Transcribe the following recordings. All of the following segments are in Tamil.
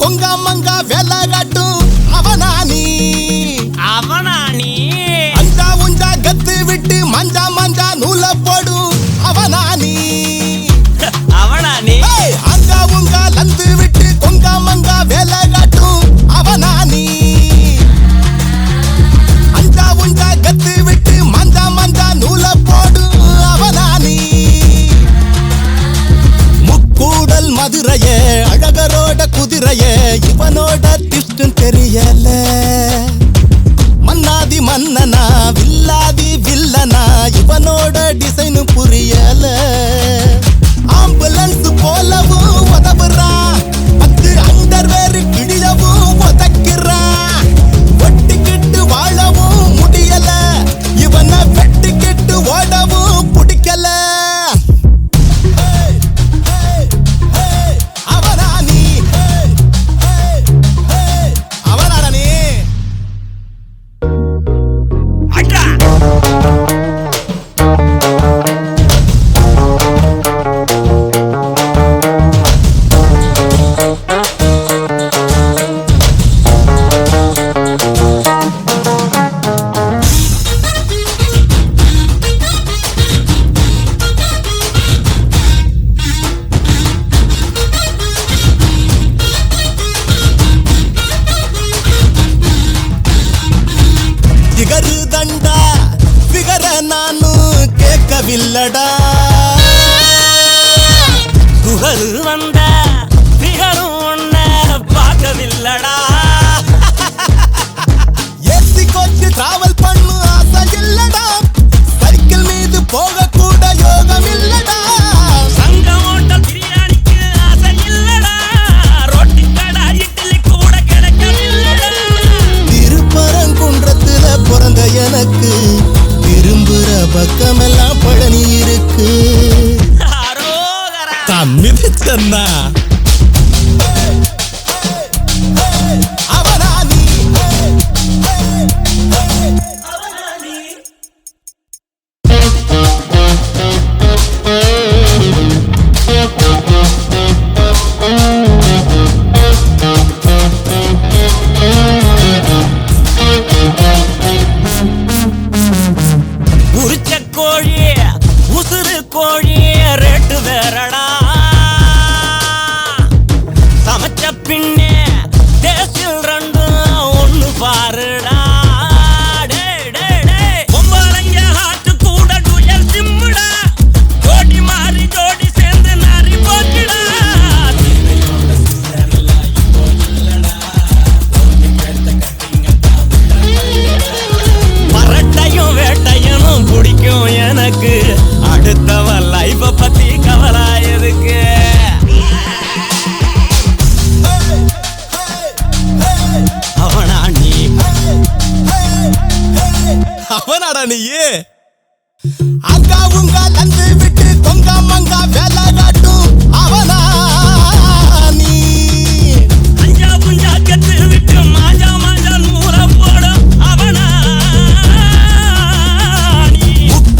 கொங்கா மங்கா வேலை காட்டும் அவனானி அஞ்சா உஞ்சா கத்து விட்டு மஞ்சா மஞ்சா நூலை போடும் அவனானி அங்கா உங்கா லந்து விட்டு கொங்கா மங்கா வேலை காட்டும் அவனானி அஞ்சா உஞ்சா கத்து விட்டு மஞ்சா மஞ்சா நூலை போடும் அவனானி முக்கூடல் மதுரையே அழகரோட குதிரையே இவனோட திஷ்டம் தெரியல மன்னாதி மன்னனா வில்லாதி வில்லனா இவனோட டிசைன் புரியல ஆம்புலன்ஸ் போலவும் உதவுறான் 10 அண்டர்வேர் கிழியவும் உதைக்கிறான் ஒட்டிக்கிட்டு வாழவும் முடியல இவனை வெட்டிக்கிட்டு ஓடவும் பிடிக்கல வில்லடா துகரு வந்த பிகரும் ஒன்ன பார்க்கவில்லடா ஏசி கோச்சு டிராவல் பண்ணு ஆசை இல்லடா சைக்கிள் மீது போக கூட யோகம் இல்லடா சங்க ஓட்ட பிரியாணிக்கு ஆசை இல்லடா ரொட்டி கடா இட்லி கூட கிடைக்கவில்லடா திருப்பரங்குன்றத்துல பிறந்த எனக்கு திரும்புற பக்கமெல்லாம் பழனி இருக்கு மிதிச்சன்னா அவனானி உரிச்ச கோழி உசுறு கோழி ரேட்டு வேறடா சமைச்ச பின்னே தேசில் ரெண்டும் ஒண்ணு பாருடா பொம்பளைங்க ஹாட்டு கூட டுயல் சிம்முடா ஜோடி மாறி ஜோடி சேர்ந்து நாரி போச்சுடா பரட்டையும் வேட்டையனும் பிடிக்கும் எனக்கு அடுத்தவ லைஃப பத்தி கவலாயதுக்கு அவனாடா நீயே அங்கா உங்கா லந்து விட்டு கொங்கா மங்கா வேலை காட்டும் அவனா நீ அஞ்சா புஞ்சா கத்து விட்டு மாஞ்சா மாஞ்சா நூற போடும் அவனா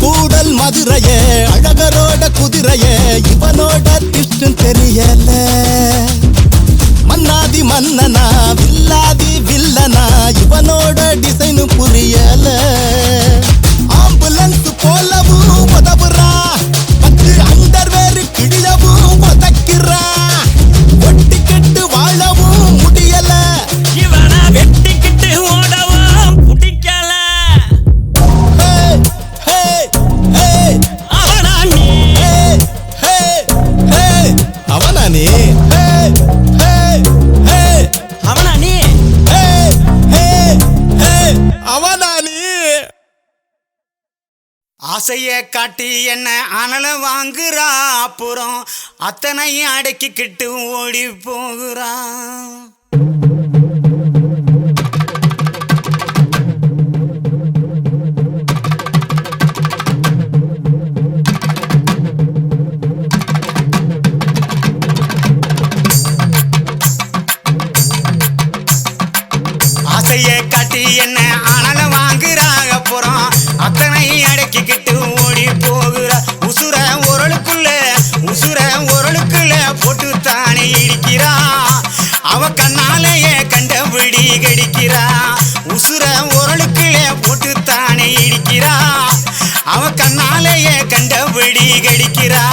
கூடல் மதுரையே அழகரோட குதிரையே இவனோட திஷ்டம் தெரியல மன்னாதி மன்னனா வில்லாதி வில்லனா இவனோட டிசைன் புரியல ஆம்புலன்ஸ் போலவும் உதவுறான் 10 அண்டர்வேர் கிழியவும் உதைக்கிறான் ஒட்டிக்கிட்டு வாழவும் முடியல இவனை வெட்டிக்கிட்டு ஓடவும் பிடிக்கல அவனானி அவனானி அவனானி அவனானி ஆசைய காட்டி என்ன அனல வாங்குறா அப்புறம் அத்தனையும் அடக்கிக்கிட்டு ஓடி போகிறான் ஆசைய காட்டி என்ன அனல வாங்குறா அப்புறம் அத்தனை அடக்கிக்கிட்டு ஓடி போகிற உசுர உரலுக்குள்ள போட்டு தானே இருக்கிறா அவ கண்ண கண்டபடி கடிக்கிறா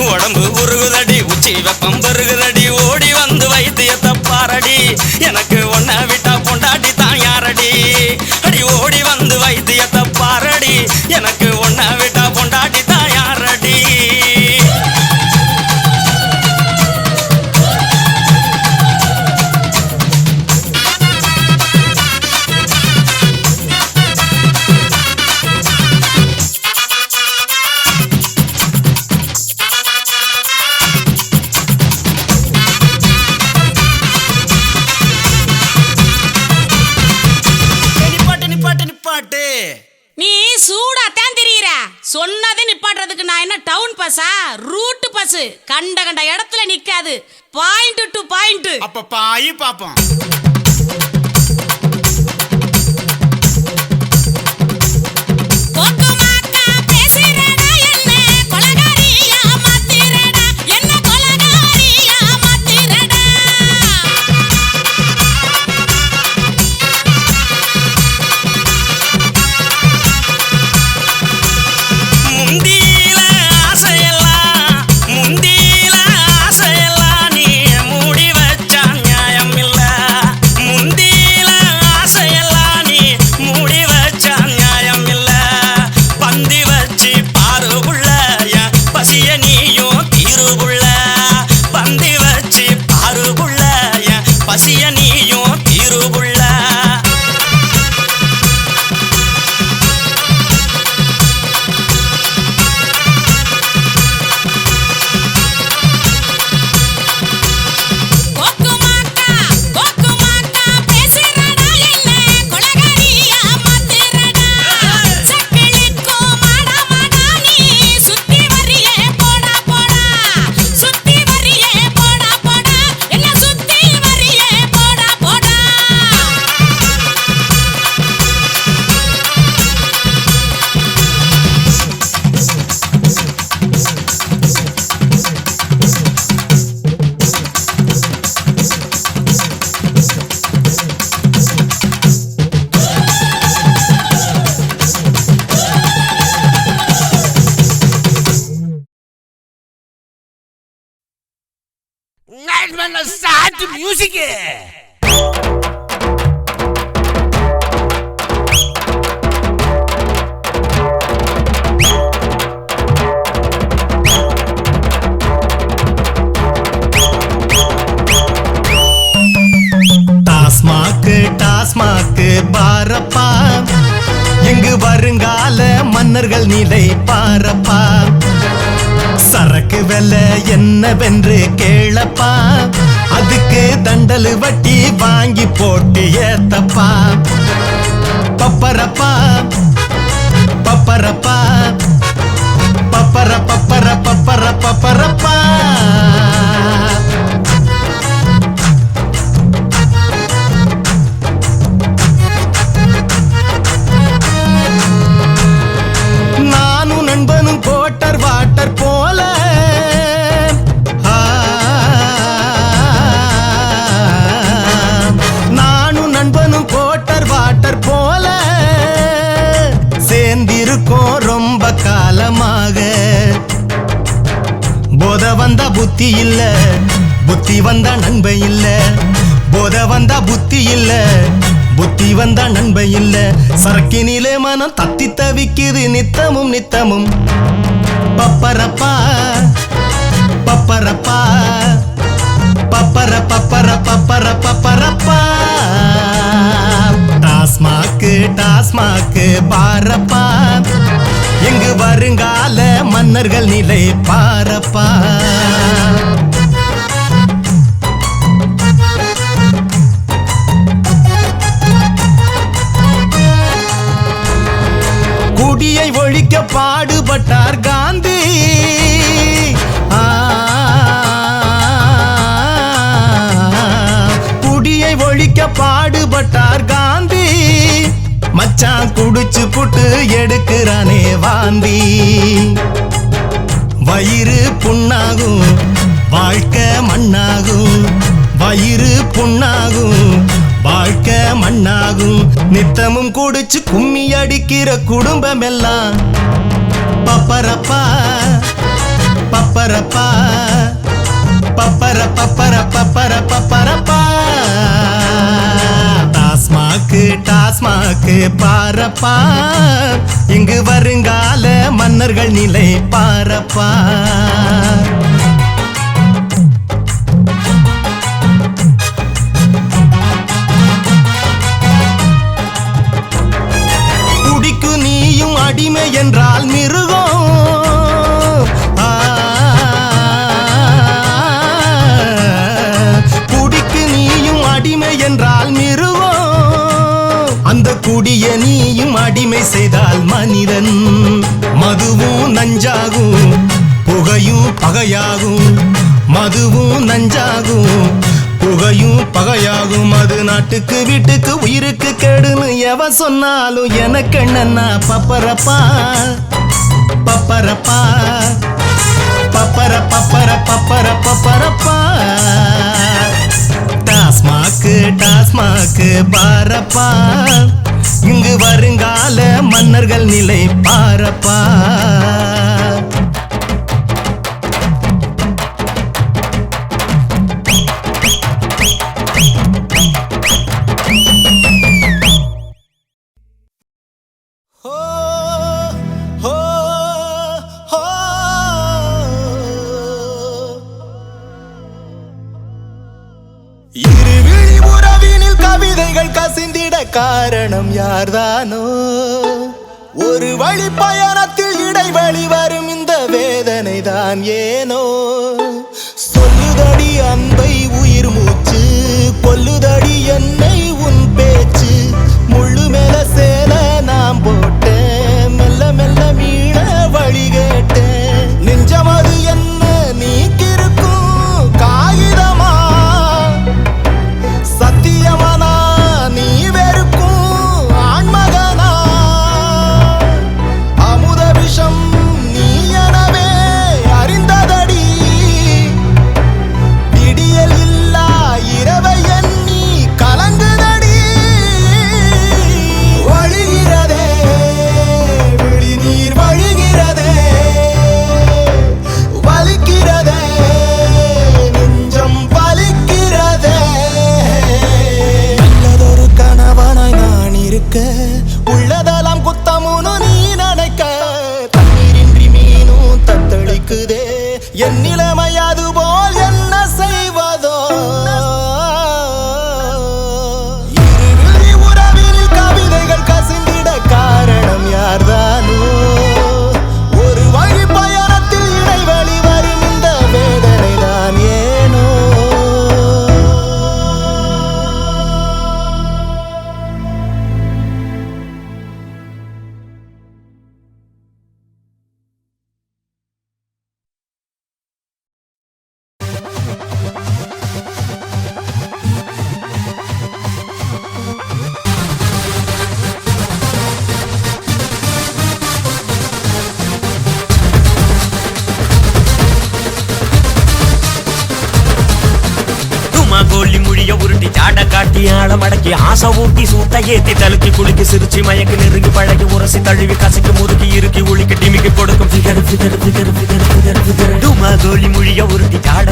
உடம்பு உருகுதடி உச்சி வெப்பம் பெருகுதடி ஓடி வந்து வைத்தியத்தை பாரடி எனக்கு ஒன்ன விட்டா பொண்டாட்டி தான் யாரடி அடி ஓடி வந்து வைத்தியத்தை பாரடி எனக்கு ஒன்ன விட்டா பொண்டாட்டி தான் யாரடி நீ சூடா தான் தெரியுற சொன்னதை நிப்பாட்டுறதுக்கு நான் என்ன டவுன் பஸ்ஸா ரூட் பஸ் கண்ட கண்ட இடத்துல நிக்காது பாயிண்ட் டு பாயிண்ட் அப்ப பாய் பாப்போம் Start music. டாஸ்மாக்கு பாரப்பா எங்கு வருங்கால மன்னர்கள் நிலை பாரப்பா சரக்கு வெலை என்னவென்று கேளப்பா அதுக்கு தண்டலு வட்டி வாங்கி போட்டு ஏத்தப்பா பப்பரப்பா புத்தி இல்ல, புத்தி வந்தா நன்மை இல்ல. போத வந்தா புத்தி இல்ல, புத்தி வந்தா நன்மை இல்ல. சரக்கினிலே மனம் தத்தி தவிக்குது நித்தமும் நித்தமும். பப்பரப்பா பப்பரப்பா பப்பர பப்பர பப்பர பப்பரப்பா. டாஸ்மாக்கு டாஸ்மாக்கு பாரப்பா, எங்கு வருங்கால மன்னர்கள் நிலை பாரப்பா. குடியை ஒழிக்க பாடுபட்டார் காந்தி. குடியை ஒழிக்க பாடுபட்டார் காந்தி. மச்சான் குடிச்சு புட்டு எடுக்கிறானே வாந்தி. வயிறு புண்ணாகும், வாழ்க்கை மண்ணாகும். வயிறு புண்ணாகும், வாழ்க்கை மண்ணாகும். நித்தமும் குடிச்சு கும்மி அடிக்கிற குடும்பம் எல்லாம் பப்பரப்பா பப்பரப்பா பப்பர பப்பர பப்பர பப்பரப்பா. டாஸ்மாக்கு டாஸ்மாக்கு பாரப்பா, இங்கு வருங்கால மன்னர்கள் நிலை பாரப்பா. குடிக்கு நீயும் அடிமை என்றால் மிருகம். குடிக்கு நீயும் அடிமை என்றால் மிருகம். அந்த குடிய நீயும் அடிமை செய்தால் மனிதன். மதுவும் நஞ்சாகும், புகையும் பகையாகும். மதுவும் நஞ்சாகும், புகையும் பகையாகும். அது நாட்டுக்கு வீட்டுக்கு உயிருக்கு கெடுன்னு எவன் சொன்னாலும் எனக்கு என்னன்னா பப்பரப்பா பப்பரப்பா பப்பர பப்பர பப்பர பப்பரப்பா. டாஸ்மாக்கு டாஸ்மாக்கு பாரப்பா, இங்கு வருங்கால மன்னர்கள் நிலை பாரப்பா. இருவிழி உறவினில் கவிதைகள் கசிந்திட காரணம் யார்தானோ? ஒரு வழி பயணத்தில் இடைவெளி வரும் இந்த வேதனை தான் ஏனோ? சொல்லுதடி அன்பை உயிர் மூச்சு, கொல்லுதடி என்னை உன் பேச்சு. முள்ளு மேல சேல நாம் போட்டேன், மெல்ல மெல்ல மீள வழி கேட்டேன். நெஞ்சமது என்ன நீக்கிருக்கும் காகிதமா? சத்தியமனா நீ வெறுக்கும் ஆண்மகனா? அமுத விஷம் நீ எனவே அறிந்ததடி. விடியல் இல்லா இரவை எண்ணி கலங்குதடி. வழிகிறதே விழி நீர் வழிகிறதே, வலிக்கிறதே நெஞ்சம் வலிக்கிறதே. நல்லதொரு கணவனாய் நான் இருக்க, உள்ளதெல்லாம் குத்தமுன்னு நீ நினைக்க. தண்ணீரின்றி மீனும் தத்தளிக்குதே, என் நிலைமை அதுபோல் என்ன செய்வதோ? இருவிழி உறவில் கவிதைகள் கசிந்திட காரணம் யார்தானோ? ஒரு வழி பயணத்தில் இடைவெளி வரும் இந்த வேதனை தான் ஏனோ? கோலி முடிய உருட்டி சாட காட்டி ஆழ மடக்கி ஆசை ஊட்டி சூட்ட ஏத்தி தலுக்கி குளிக்கி சிரிச்சு மயக்கி நெருங்கி பழகி உரசி தழுவி கசக்கி முறுக்கி இறுக்கி உளிக்கி டிமிக்கி கொடுக்கும் figure figure figure figure figure figure. டுமா கோலி முடிய உருட்டி சாட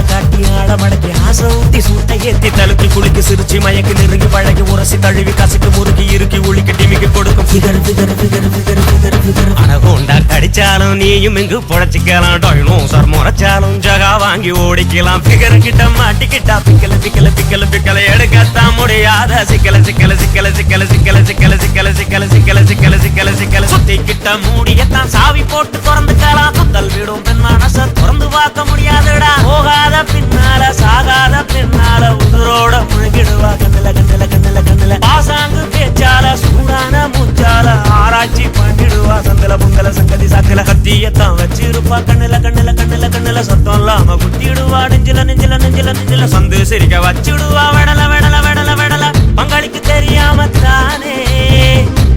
ஏத்தி தலுக்கி குளிக்கு சிரிச்சு மயக்கி நெருங்கி பழகி உரசி தழுவி கசிட்டு முறுக்கி இறுக்கி உளிக்கு டிமிக்கு கொடுக்கும் figure figure figure figure figure figure anaconda கடிச்சாலும் நீயும் இங்கு புழைச்சிக்கலாம் டைனோசர் முறைச்சாலும் ஜகா வாங்கி ஓடிக்கலாம் ஃபிகர் கிட்ட மாட்டிக்கிட்டா பிக்கல பிக்கல பிக்கல பிக்கல எடுக்கத்தான் முடியாத சிக்கல சிக்கல சிக்கல சிக்கல சிக்கல சிக்கல சிக்கல சிக்கல சிக்கல சிக்கல சிக்கல சிக்கல சுத்தி கிட்ட மூடியத்தான் சாவி போட்டு திறந்துக்கலாம் சுத்தல் விடும் பெண் மனச திறந்து பார்க்க முடியாதுடா போகாத பின்னால சாகாத பின்னால உதிரோட முழுகிடுவா கண்ணுல கண்ணுல கண்ணுல கண்ணுல பாசாங்கு பேச்சால சூடான மூச்சால ஆராய்ச்சி பண்ணிடுவா சந்தல பொங்கல சங்கதி சாக்கல கத்தியத்தான் வச்சிருப்பா கண்ணுல கண்ணுல கண்ணுல கண்ணுல சத்தம் இல்லாம குத்திடுவா நெஞ்சில நெஞ்சில நெஞ்சில நெஞ்சில சந்து சிரிக்க வச்சிடுவா வெடல வெடல வெடல வெடல பங்காளிக்கு தெரியாம தானே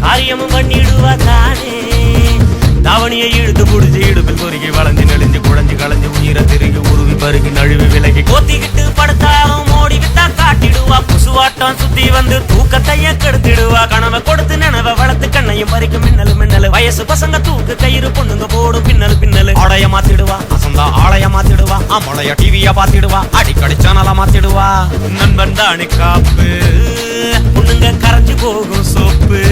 காரியமும் பண்ணிடுவா தானே தாவணியை இழுத்து புடிச்சு இடுப்பில் பொறுக்கி வளைஞ்சு நெளிஞ்சு குழஞ்சு களைஞ்சு உயிரை திருகி உருவி பருகி நழுவி விலகி கோத்திக்கிட்டு படுத்தாலும் ஓடி விட்டா காட்டிடுவா புசுவாட்டம் சுத்தி வந்து தூக்கத்தைய கெடுத்திடுவா கனவை கொடுத்து நினைவை வளர்த்து கண்ணையும் பறிக்கும் மின்னலு மின்னலு வயசு பசங்க தூக்கு கயிறு பொண்ணுங்க போடும் பின்னலு பின்னலு ஆடைய மாத்திடுவா அசந்தா ஆளைய மாத்திடுவா ஆமளைய டிவிய பாத்திடுவா அடிக்கடி சேனல மாத்திடுவா நண்பன் தானி காப்பு பொண்ணுங்க கரைஞ்சு போகும் சோப்பு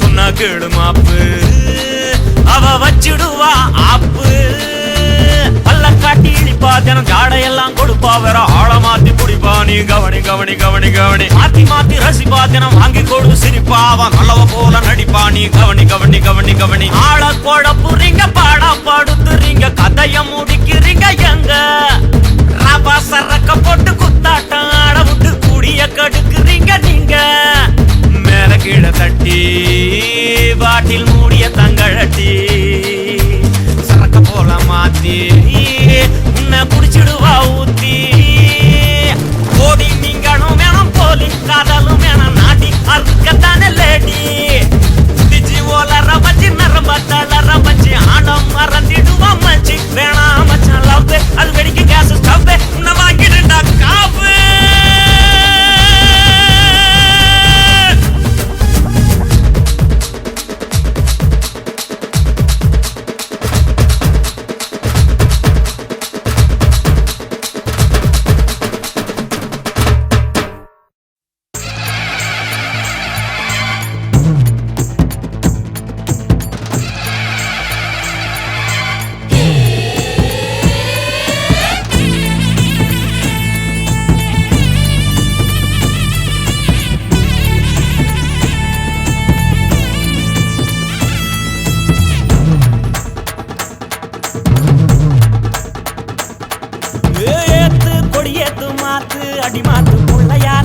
சொன்னா கேடு மாப்பு அவ வச்சிடுவா ஆப்பு பல்ல காட்டி இழிப்பா தினம் ஜாடையெல்லாம் கொடுப்பா வேற ஆழ மாத்தி குடிப்பா நீ கவனி கவனி கவனி கவனி மாத்தி மாத்தி ரசிப்பா தினம் வாங்கி கொடு சிரிப்பா அவன் நல்லவ போல நடிப்பா நீ கவனி கவனி கவனி கவனி ஆள குழப்புறீங்க பாடா படுத்துறீங்க கதைய முடிக்கிறீங்க எங்க ரபா சரக்க போட்டு குத்தாட்டம் ஆட விட்டு கூடிய கடுக்குறீங்க நீங்க மேல கீழே தட்டி பாட்டில் மூடிய தங்கழட்டி சரக்க போல மாத்தி உன்னை குடிச்சிடுவா ஊத்தி போதி நீங்களும் வேணும் போலி காதலும் வேணும் நாட்டி அதுக்கத்தானே லேடி திஜி ஓலற வச்சு நரம்ப தளர வச்சு ஆடம் மறந்திடுவா மச்சி வேணாம் மச்சான் லவ் அது வெடிக்க கேஸ் ஸ்டவ் உன்னை வாங்கிடுடா காப்பு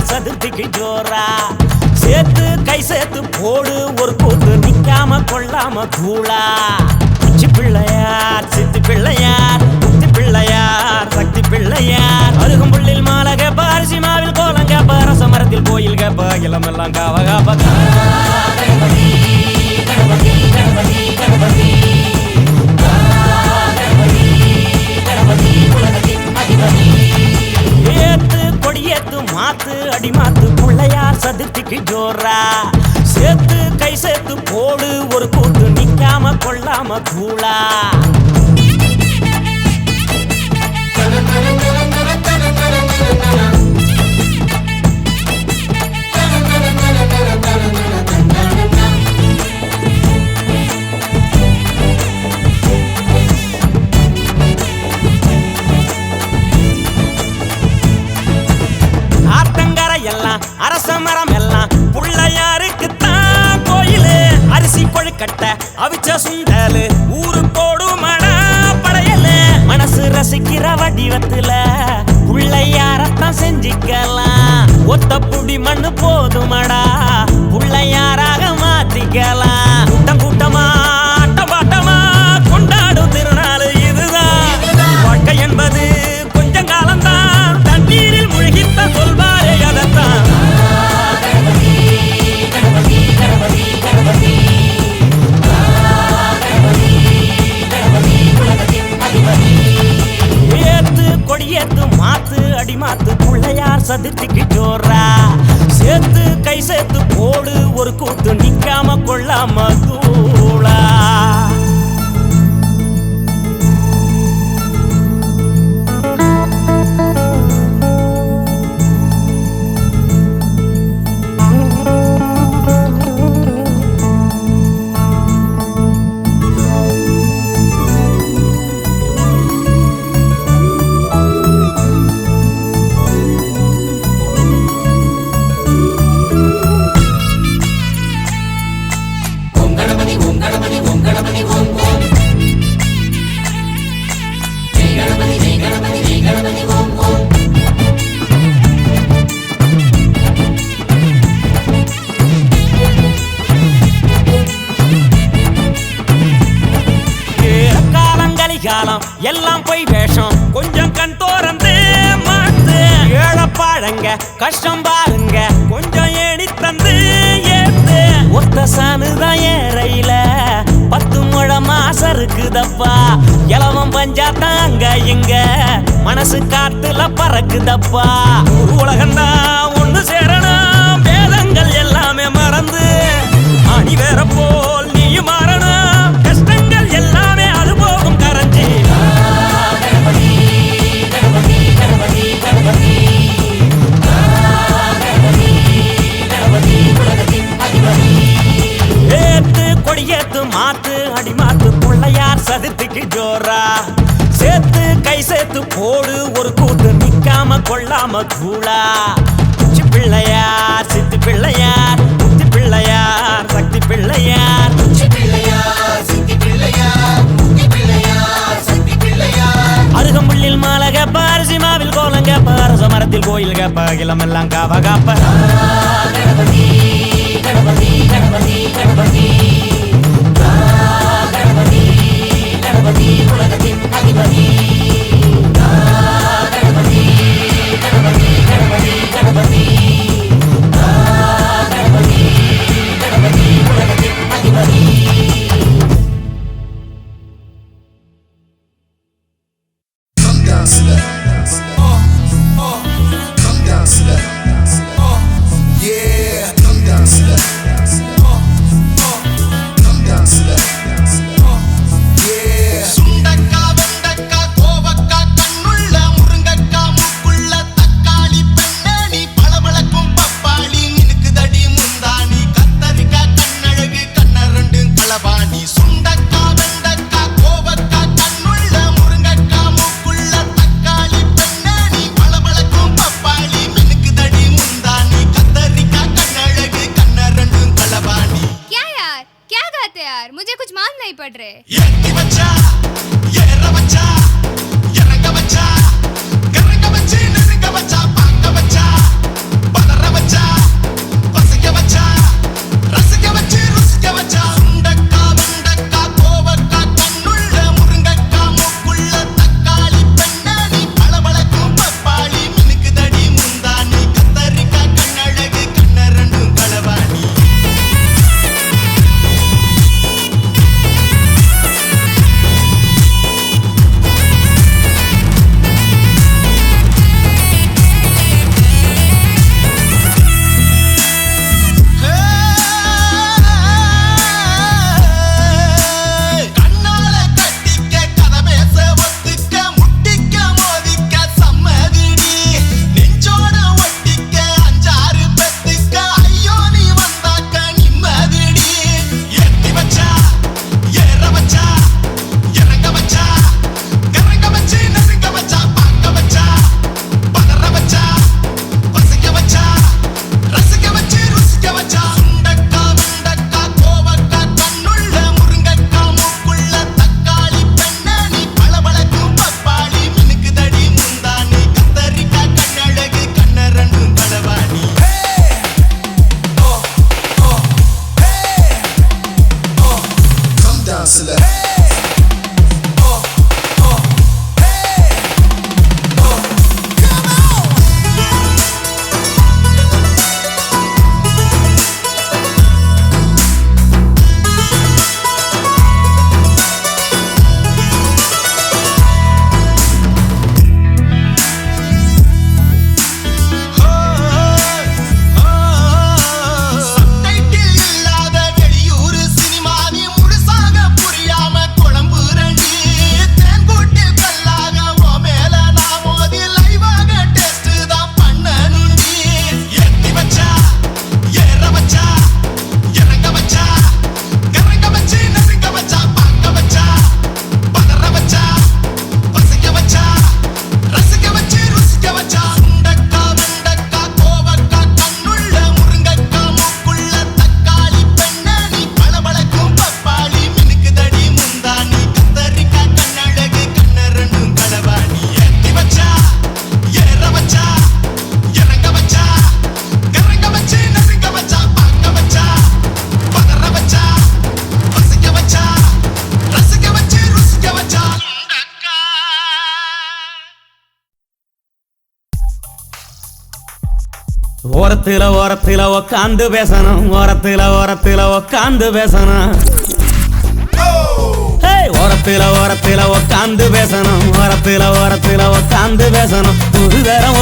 சதுர்த்திக்கு ஜோரா சேர்த்து கை சேர்த்து போடு ஒரு கூத்து நிக்காம கொள்ளாம கூழா உச்சி பிள்ளையார் சித்தி பிள்ளையார் புத்தி பிள்ளையார் சக்தி பிள்ளையார் அருகும் புள்ளில் மாலை கேப்ப அரிசி மாவில் கோலம் கேப்ப ரச மரத்தில் கோயில் கேப்ப இளமெல்லாம் காவ காப்ப ஏத்து கொடியேத்து மாத்து அடி மாத்து பிள்ளையார் சதுர்த்திக்கு ஜோரா சேர்த்து கை சேர்த்து போடு ஒரு கூத்து நிக்காம கொள்ளாம கூழா அரச மரம் எல்லாம் புள்ளையாருக்கு தான் கோயிலு அரிசி கொழுக்கட்டை அவிச்ச சுண்டலு ஊரு போடுமடா படையலு மனசு ரசிக்கிற வடிவத்துல புள்ளையாரத்தான் செஞ்சிக்கலாம் ஒத்த புடி மண்ணு போதுமடா புள்ளையாராக மாத்திக்கலாம் கூட்டம் கூட்டமா ஆட்டம் பாட்டமா கொண்டாடும் திருநாள் இதுதான் வாழ்க்கை என்பது கொஞ்சம் காலம்தான் தண்ணீரில் முழுகித்தான் சொல்வாரே அதத்தான் ஏத்து கொடியேத்து மாத்து அடி மாத்து பிள்ளையார் சதுர்த்திக்கு ஜோரா சேர்த்து கை சேர்த்து போடு ஒரு கூத்து நிக்காம கொள்ளாம தூளா கரிகாலம் எல்லாம் போய் வேஷம் கொஞ்சம் கண் தோறந்து மாத்து ஏழப்பாழங்க கஷ்டம் பாருங்க கொஞ்சம் ஏணி தந்து ஏத்து ஒத்த சாணுதான் ஏறையில 10 முழம் மாசம் இருக்குதப்பா இலவம் பஞ்சாத்தான் அங்க இங்க மனசு காத்துல பறக்குதப்பா உலகம்தான் ஒண்ணு சேரணும் வேதங்கள் எல்லாமே மறந்து அணி வேற போல் நீயும் மாறணும் கஷ்டங்கள் எல்லாமே அது போகும் கரைஞ்சி ஏத்து கொடியேத்து மாத்து அடி மாத்து பிள்ளையார் சதுர்த்திக்கு ஜோரா சேர்த்து கை சேர்த்து போடு ஒரு கூட்டு நிக்காம கொள்ளாம கூழா உச்சி பிள்ளையார் சித்தி பிள்ளையார் முத்தி பிள்ளையார் சக்தி பிள்ளையார் அருகம்புள்ளில் மாலை கேப்ப அரிசிமாவில் கோலம் கேப்ப அரச மரத்தில் கோயில் கேப்ப இளமெல்லாம் காவ காப்ப சப்டைட்டில் இல்லாத வெளியூர் சினிமாவி முழுசாக புரியாம ஓரத்துல ஓரத்துல உக்காந்து பேசணும், ஓரத்துல ஓரத்துல உக்காந்து பேசணும். ஓரத்துல ஓரத்துல உக்காந்து பேசணும், ஓரத்துல ஓரத்துல உக்காந்து பேசணும்.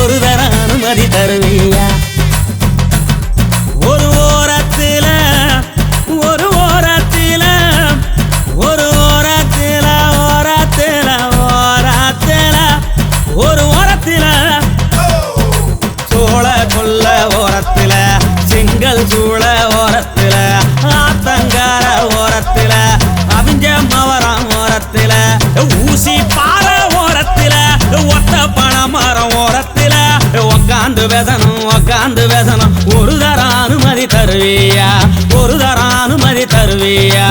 ஒரு தரம் அனுமதி தருவியா? ஒரு ஓரத்துல ஒரு ஓரத்துல ஒரு ஓரத்துல ஓரத்துல ஓரத்துல ஒரு ஓரத்துல சோழ கொல்ல ஓரத்துல செங்கல் சூழ ஓரத்துல ஆத்தங்கார ஓரத்துல அவிஞ்ச மவரம் ஓரத்துல ஊசி பாற ஓரத்துல ஒத்த பணமரம் ஓரத்துல உக்காந்து பேசணும், உக்காந்து பேசணும். ஒரு தரம் அனுமதி தருவியா? ஒரு தரம் அனுமதி தருவியா?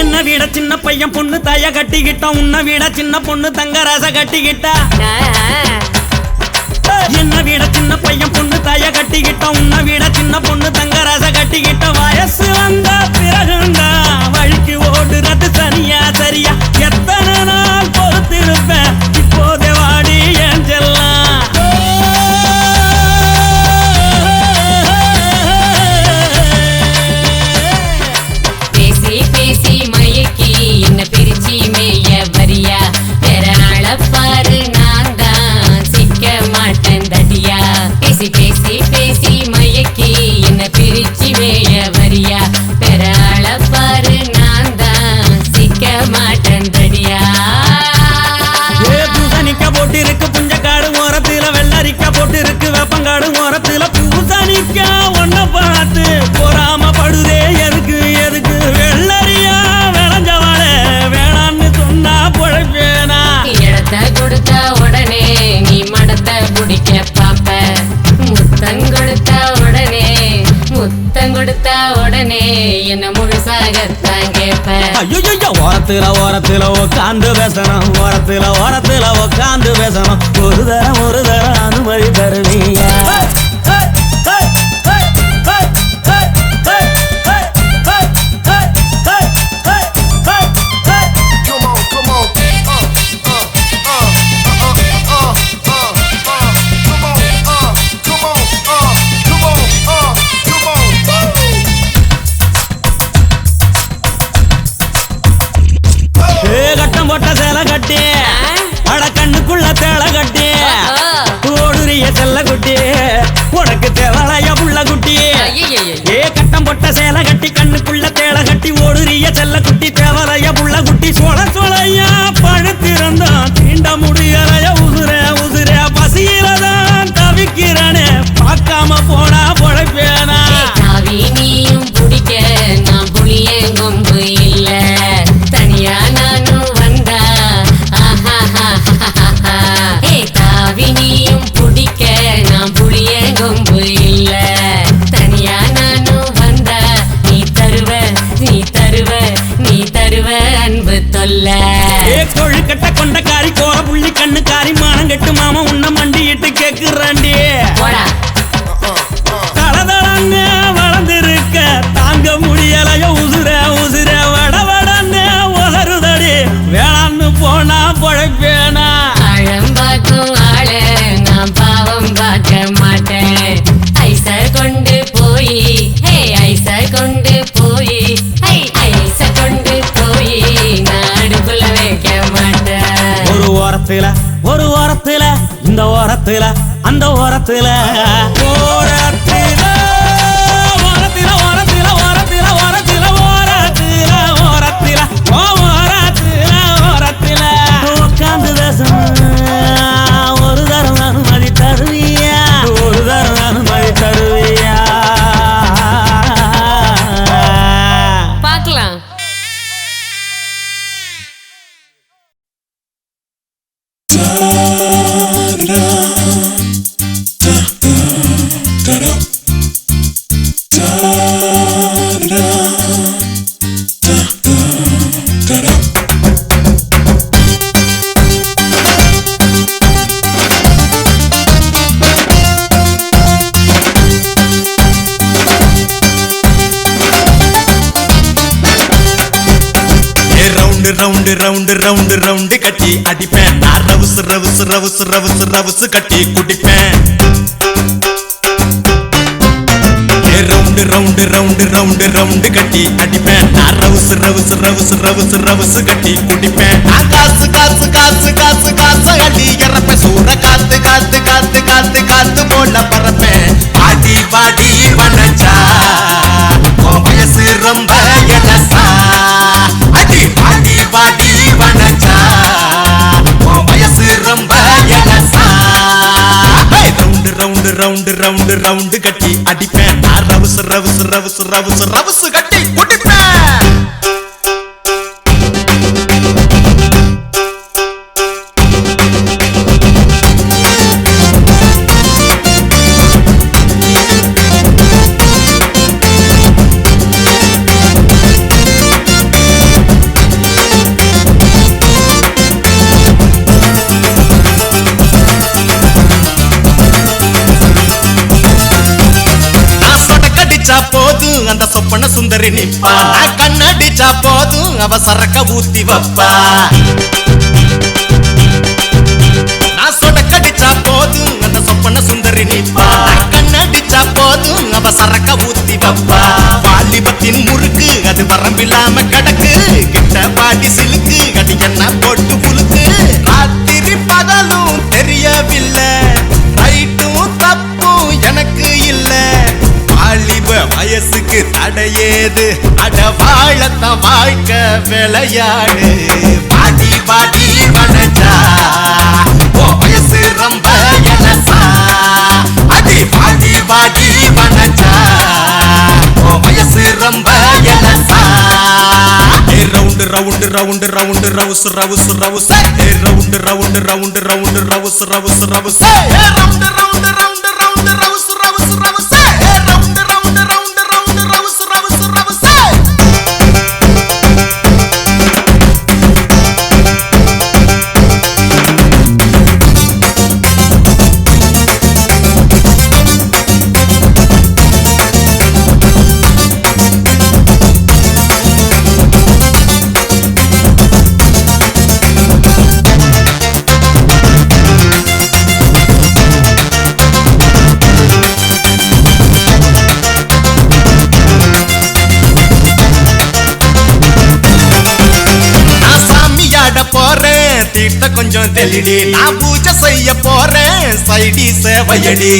என்ன விட சின்ன பையன் பொண்ணு தாய கட்டிக்கிட்டான், உன்னை விட சின்ன பொண்ணு தங்க ரச கட்டிக்கிட்டா. என்ன விட சின்ன பையன் பொண்ணு தாய கட்டிக்கிட்டான், உன்னை விட சின்ன பொண்ணு தங்க ரச கட்டிக்கிட்ட. வயசு வந்த பிறகுண்டா வழிக்கு ஓடுறது சரியா சரியா? எத்தனை நாள் பொறுத்திருப்பேன், இப்போதே வாடி ஏன் செல்லாம். என்ன பிரிச்சி மேய வரியா? வேற அளப்பாரு நான் தான் சிக்க மாட்டேன் தடியா. பேசி பேசி பேசி மயக்கி என்ன பிரிச்சி மேய வரியா? வேற அளப்பாரு நான் தான் சிக்க மாட்டேன் தடியா. பூசணிக்க போட்டு இருக்கு புஞ்சக்காடு ஓரத்துல, வெள்ளரிக்க போட்டு இருக்கு வேப்பங்காடு ஓரத்துல. பூசணிக்க ஒன்ன பார்த்து பொறாம படுதே எதுக்கு எதுக்கு? வெள்ளரியா விளைஞ்சவாள வேணான்னு சொன்னா பொழைப்பேனா? இடத்த கொடுத்த உடனே நீ மடத்த பிடிக்க பாப்ப. முத்தம் கொடுத்த உடனே முத்தம் கொடுத்த உடனே என்ன முழுசாகத்தான் கேப்ப. ஐயோ ஓரத்துல ஓரத்துல உக்காந்து பேசணும், ஓரத்துல ஓரத்துல உக்காந்து பேசணும். ஒரு தரம் அனுமதி தருவியா? கட்டம் போட்ட சேலை கட்டி அட கண்ணுக்குள்ள தேளை கட்டி ஓடுறிய செல்ல குட்டி உனக்கு தேவலைய புள்ள குட்டி. ஏ கட்டம் போட்ட சேலை கட்டி கண்ணுக்குள்ள தேளை கட்டி ஓடுறிய செல்ல குட்டி தேவலைய புள்ள குட்டி. சோழ சோழையா பழுத்திருந்தான் தீண்ட முடியலைய உசுர உசுர பசியிலதான் தவிக்கிறனே பார்க்காம போனா பொழைப்பேனா? நீயும் பிடிக்க நான் புளியன் கொம்பு இல்ல, தனியா நானும் வந்தா தாவினியும் பிடிக்க நான் புளியன் கொம்பு இல்ல, தனியா நானும் வந்தா நீ தருவ நீ தருவ நீ தருவ அன்பு தொல்ல. கொழுக்கட்ட கொண்டக்காரி கோர புள்ளி கண்ணுக்காரி மானம் கெட்டு மாமா உன்ன மண்டிட்டு கேக்குறாண்டி. தளதளன்னு வளர்ந்திருக்க தாங்க முடியலையோ உசுர உசுர வட வடன்னு உலருதடி வேளான்னு போனா பொழைப்பேனா? ஆழம் பார்க்கும் ஆள நான் பாவம் பார்க்க மாட்டேன். ஐச கொண்டு போய் ஐச கொண்டு போய் ஐச கொண்டு போய் நான் அடுப்புல வைக்க மாட்டேன். ஒரு ஓரத்துல இந்த ஓரத்துல அந்த ஓரத்துல ஓரத்துல ஓரத்துல ஓரத்துல ஓரத்துல ஓரத்துல ஓரத்துல ஓரத்துல ஓரத்துல ஓரத்துல உட்காந்து பேசணும். ஒரு தரம் அனுமதி தருவியா? ஒரு தரம் அனுமதி தருவியா? பார்க்கலாம். Round round round round round கட்டி அடிப்பேன் நான் ரவுசு ரவுசு ரவுசு ரவுசு ரவுசு கட்டி குடிப்பேன் round round round round round கட்டி அடிப்பேன் நான் ரவுசு ரவுசு ரவுசு ரவுசு ரவுசு கட்டி குடிப்பேன் நான் காசு காசு காசு காசு காசு அடி இறப்பேன் சூற காத்து காத்து காத்து காத்து காத்து போல பறப்பேன் பாடி பாடி வனச்சா வயசு ரொம்ப எலசா அடி பாடி பாடி வனச்சா வயசு ரொம்ப எலசா round round round round round கட்டி அடிப்பேன் நான் ரவுசு ரவுசு ரவுசு ரவுசு ரவுசு கட்டி குடிப்பேன் போதும் அந்த சொப்பன சுந்தரி நிப்பா கண்ணடிச்சா போதும் அவ சரக்க ஊத்தி வப்பா நான் சொடக்கடிச்சா போதும் அந்த சொப்பன சுந்தரி நிப்பா கண்ணடிச்சா போதும் அவ சரக்க ஊத்தி வப்பா வாலிபத்தின் முறுக்கு அது வரம்பில்லாம கடக்கு கிட்ட பாடி சிலுக்கு அடி என்ன போட்டு புழுக்கு ராத்திரி பகலும் தெரியவில்லை ரைட்டும் தப்பும் எனக்கு இல்ல வாலிப வயசுக்கு தடையேது அட வாழத்த வாழ்க்கை விளையாடு பாடி பாடி வனச்சா வயசு ரொம்ப எலசா அடி பாடி பாடி வனச்சா வயசு ரொம்ப எலசா ரவுண்டு ரவுண்டு ரவுண்டு ரவுண்டு ரவுசு ரவுசு ரவுசு ரவுண்டு ரவுண்டு ரவுண்டு ரவுண்டு ரவுசு ரவுசு ரவுசு ரவுண்டு ரவுண்டு ரவுண்டு ரவுண்டு ரவுசு ரவுசு ரவுசு ரவுண்டு ரவுண்டு ரவுண்டு ரவுண்டு ரவுசு ரவுசு ரவுசு தீர்த்த கொஞ்சம் தெளிடி நான் பூஜை செய்ய போறேன் சைடி சேவையடி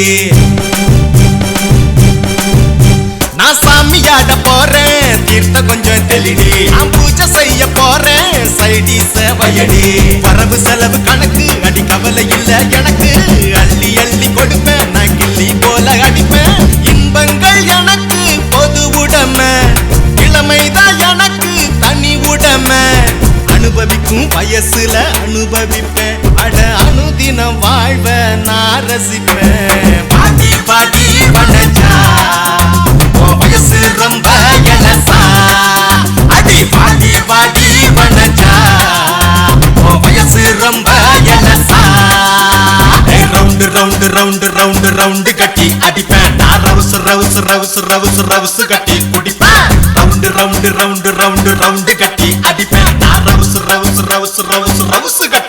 நான் சாமியாட போறேன் தீர்த்த கொஞ்சம் தெளிடி நான் பூஜை செய்ய போறேன் சைடி சேவையடி வரவு செலவு கணக்கு அடி கவலை இல்ல எனக்கு அள்ளி அள்ளி கொடுப்பேன் நான் கிள்ளி போல அடிப்பேன் இன்பங்கள் எனக்கு பொது உடமை இளமைதான் எனக்கு தனி உடமை அனுபவிக்கும் வயசுல அனுபவிப்பேன் அட அனுதினம் வாழ்வ நான் ரசிப்பேன் பாடி பாடி வனச்சா வயசு ரொம்ப எலசா அடி பாடி பாடி வனச்சா வயசு ரொம்ப எலசா round round round round round கட்டி அடிப்பேன் நான் ரவுசு ரவுசு ரவுசு ரவுசு ரவுசு கட்டி குடிப்பேன் round round round round round கட்டி அடிப்பேன் நான் ரவுசு ரவுசு ரவுசு ரவுசு ரவுசு கட்டி